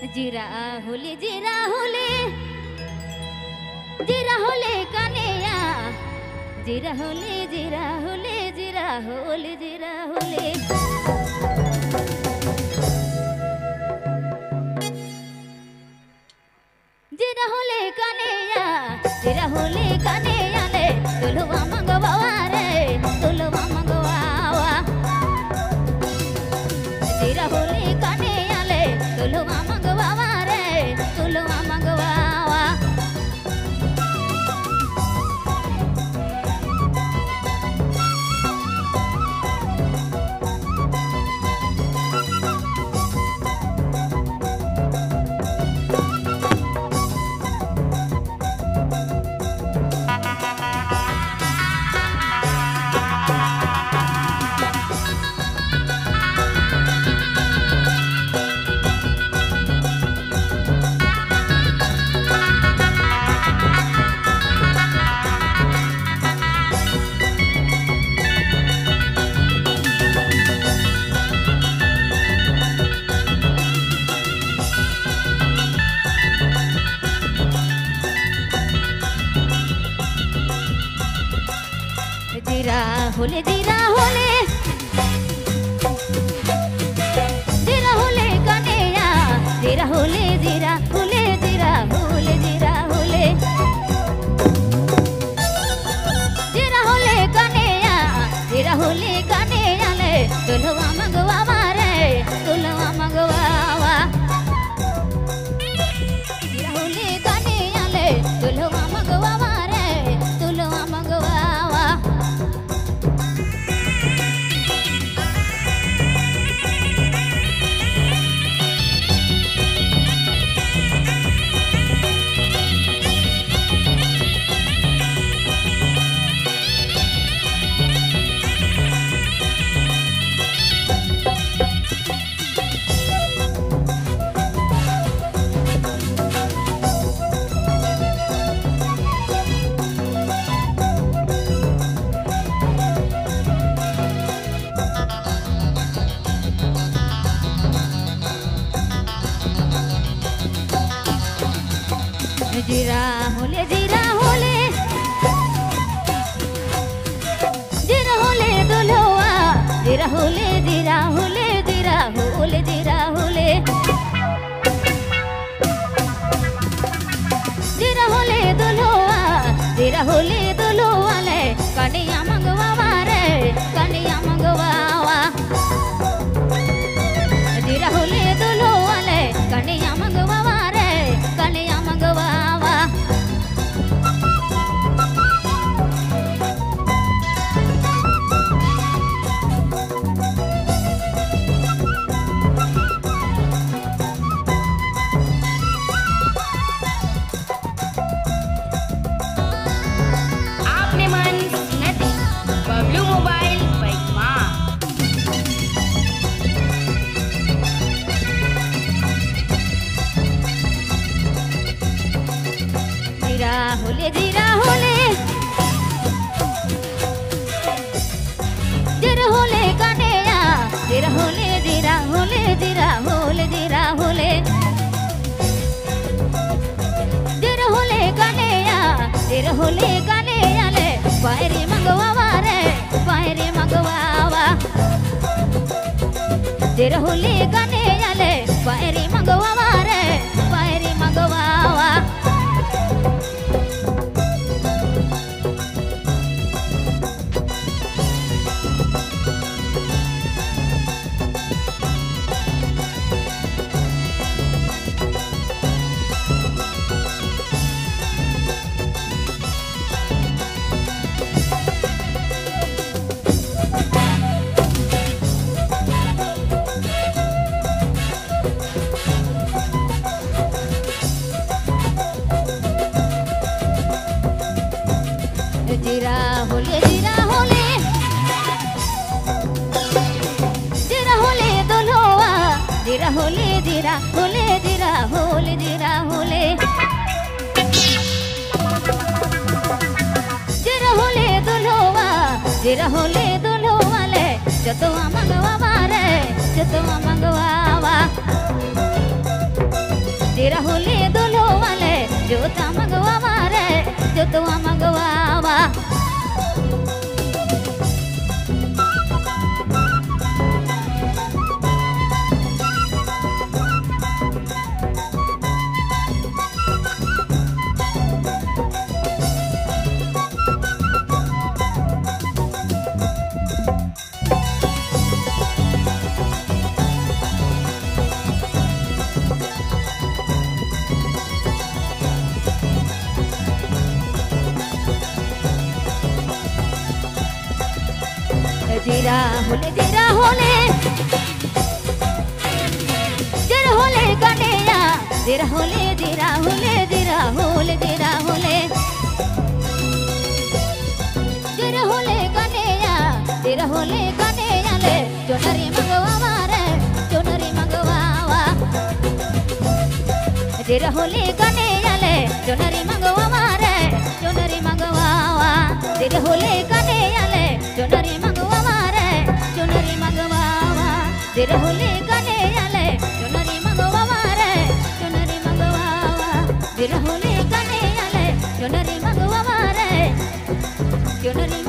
জিরা হলে জিরা হলে জিরা হলে কানেয়া জিরা হলে জিরা হলে জিরা হলে জিরা হলে জিরা হলে কানেয়া জিরা হলে কানেয়া লে তুলবা মঙ্গवा রে তুলবা মঙ্গवा জিরা হলে কানেয়া লে তুলবা মঙ্গवा রে তুলবা মঙ্গवा জিরা হলে জিরা হলে জিরা হলে কানেয়া জিরা হলে জিরা হলে জিরা হলে জিরা হলে জিরা হলে কানেয়া জিরা হলে কানেয়া লে তুলবা মঙ্গवा রে তুলবা মঙ্গवा জিরা হলে কানেয়া লে তুলবা মঙ্গवा রে তুলবা মঙ্গवा জিরা হলে জিরা হলে জিরা হলে দুলওয়া জিরা হলে জিরা হলে জিরা হলে জিরা হলে জিরা হলে দুলওয়া জিরা হলে দুলওয়া লে কানিয়া মঙ্গवा রে কানিয়া মঙ্গवा জিরা হলে দুলওয়া লে কানিয়া মঙ্গवा রে কানিয়া মঙ্গवा आपने मन નથી બબલુ મોબાઈલ બાઇકમાં জিরা হলে জিরা হলে জিরা হলে কানেয়া জিরা হলে জিরা হলে জিরা হলে জিরা হলে জিরা হলে কানেয়া জিরা হলে কানেয়া লে বাইরে মঙ্গवा রে বাইরে মঙ্গवा জিরা হলে কানেয়া লে বাইরে মঙ্গवा রে বাইরে মঙ্গवा জিরা হলে জিরা হলে জিরা হলে দুলওয়া জিরা হলে জিরা হলে জিরা হলে জিরা হলে জিরা হলে দুলওয়া জিরা হলে দুলওয়া লে যত মঙ্গवा রে যত মঙ্গवा तेरा होले दुल्हो वाले जोता मंगवा रे जोतवा मंगवा जीरा होले जरा होले कन्हैया जरा होले जरा होले जरा होले जरा होले जरा होले कन्हैया जरा होले कन्हैया ले चुनरी मंगवा रे चुनरी मंगवा जरा होले कन्हैया ले चुनरी मंगवा रे चुनरी मंगवा जरा होले कन्हैया ले चुनरी मंगवा रे चुनरी मंगवा जरा होले कन्हैया ले चुनरी मंगवा रे चुनरी मंगवा जरा होले कन्हैया ले चुनरी मंगवा रे चुनरी